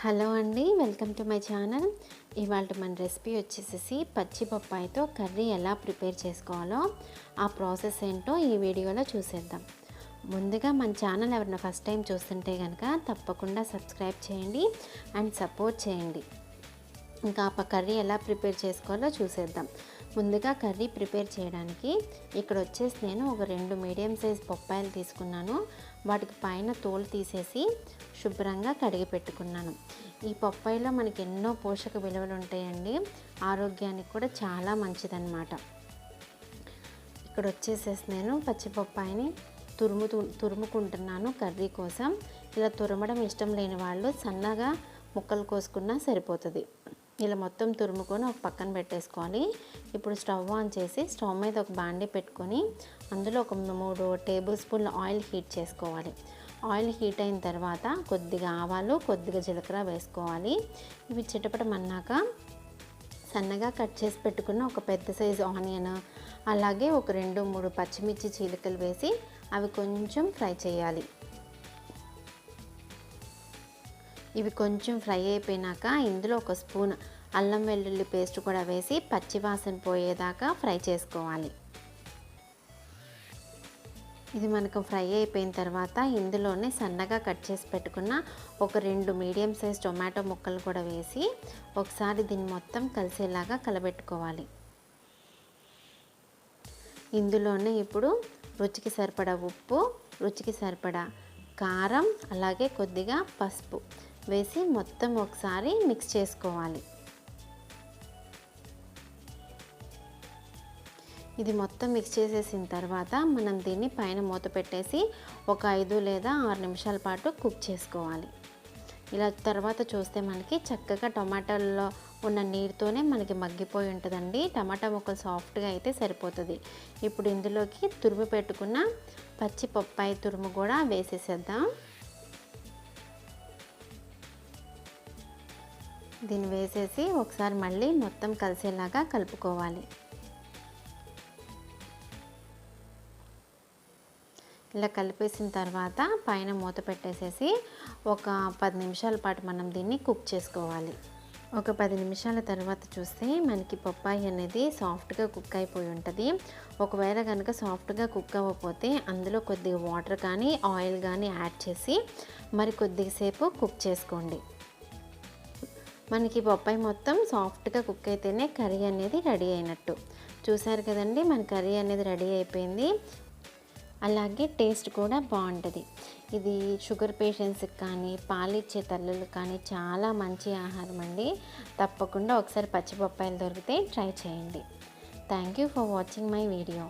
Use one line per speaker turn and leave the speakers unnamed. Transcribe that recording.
Hello అండి, welcome to my channel. ఇవాళ మన రెసిపీ వచ్చేసి పచ్చి బొప్పాయితో కర్రీ ఎలా ప్రిపేర్ చేసుకోవాలో ఆ ప్రాసెస్ ఏంటో ఈ వీడియోలో చూసేద్దాం. ముందుగా మన ఛానల్ ఎవరైనా ఫస్ట్ టైం చూస్తుంటే కనుక తప్పకుండా సబ్స్క్రైబ్ చేయండి అండ్ సపోర్ట్ చేయండి. ఇంకా కర్రీ ఎలా ప్రిపేర్ చేసుకోవాలో చూసేద్దాం. ముందుగా కర్రీ ప్రిపేర్ చేయడానికి ఇక్కడ వచ్చేసి నేను ఒక 2 మీడియం సైజ్ బొప్పాయిలు తీసుకున్నాను. వాటికి పైన తోలు తీసేసి శుభ్రంగా కడిగి పెట్టుకున్నాను. ఈ బొప్పాయిలో మనకి ఎన్నో పోషక విలువలు ఉంటాయండి, ఆరోగ్యానికి కూడా చాలా మంచిదన్నమాట. ఇక్కడ వచ్చేసేసి నేను పచ్చి బొప్పాయిని తురుముకుంటున్నాను కర్రీ కోసం. ఇలా తురమడం ఇష్టం లేని వాళ్ళు సన్నగా ముక్కలు కోసుకున్నా సరిపోతుంది. ఇలా మొత్తం తురుముకొని ఒక పక్కన పెట్టేసుకోవాలి. ఇప్పుడు స్టవ్ ఆన్ చేసి స్టవ్ మీద ఒక బాండీ పెట్టుకొని అందులో ఒక 3 టేబుల్ స్పూన్ల ఆయిల్ హీట్ చేసుకోవాలి. ఆయిల్ హీట్ అయిన తర్వాత కొద్దిగా ఆవాలు, కొద్దిగా జీలకర్ర వేసుకోవాలి. ఇవి చిటపటమన్నాక సన్నగా కట్ చేసి పెట్టుకున్న ఒక పెద్ద సైజు ఆనియన్, అలాగే ఒక 2-3 పచ్చిమిర్చి చీలికలు వేసి అవి కొంచెం ఫ్రై చేయాలి. ఇవి కొంచెం ఫ్రై అయిపోయినాక ఇందులో ఒక స్పూన్ అల్లం వెల్లుల్లి పేస్ట్ కూడా వేసి పచ్చివాసన పోయేదాకా ఫ్రై చేసుకోవాలి. ఇది మనకు ఫ్రై అయిపోయిన తర్వాత ఇందులోనే సన్నగా కట్ చేసి పెట్టుకున్న ఒక 2 మీడియం సైజ్ టొమాటో ముక్కలు కూడా వేసి ఒకసారి దీన్ని మొత్తం కలిసేలాగా కలబెట్టుకోవాలి. ఇందులోనే ఇప్పుడు రుచికి సరిపడా ఉప్పు, రుచికి సరిపడా కారం, అలాగే కొద్దిగా పసుపు వేసి మొత్తం ఒకసారి మిక్స్ చేసుకోవాలి. ఇది మొత్తం మిక్స్ చేసేసిన తర్వాత మనం దీన్ని పైన మూత పెట్టేసి ఒక 5 లేదా 6 నిమిషాల పాటు కుక్ చేసుకోవాలి. ఇలా తర్వాత చూస్తే మనకి చక్కగా టమాటాల్లో ఉన్న నీరుతోనే మనకి మగ్గిపోయి ఉంటుందండి. టమాటా ముక్కలు సాఫ్ట్గా అయితే సరిపోతుంది. ఇప్పుడు ఇందులోకి తురుము పెట్టుకున్న పచ్చి బొప్పాయి తురుము కూడా వేసేసేద్దాం. దీన్ని వేసేసి ఒకసారి మళ్ళీ మొత్తం కలిసేలాగా కలుపుకోవాలి. ఇలా కలిపేసిన తర్వాత పైన మూత పెట్టేసేసి ఒక 10 నిమిషాల పాటు మనం దీన్ని కుక్ చేసుకోవాలి. ఒక 10 నిమిషాల తర్వాత చూస్తే మనకి బొప్పాయి అనేది సాఫ్ట్గా కుక్ అయిపోయి ఉంటుంది. ఒకవేళ కనుక సాఫ్ట్గా కుక్ అవ్వకపోతే అందులో కొద్దిగా వాటర్ కానీ ఆయిల్ కానీ యాడ్ చేసి మరి కొద్దిసేపు కుక్ చేసుకోండి. మనకి బొప్పాయి మొత్తం సాఫ్ట్గా కుక్ అయితేనే కర్రీ అనేది రెడీ అయినట్టు. చూసారు కదండి, మన కర్రీ అనేది రెడీ అయిపోయింది. అలాగే టేస్ట్ కూడా బాగుంటుంది. ఇది షుగర్ పేషెంట్స్కి కానీ పాలిచ్చే తల్లులకు కానీ చాలా మంచి ఆహారం అండి. తప్పకుండా ఒకసారి పచ్చి బొప్పాయిలు దొరికితే ట్రై చేయండి. Thank you for watching my video.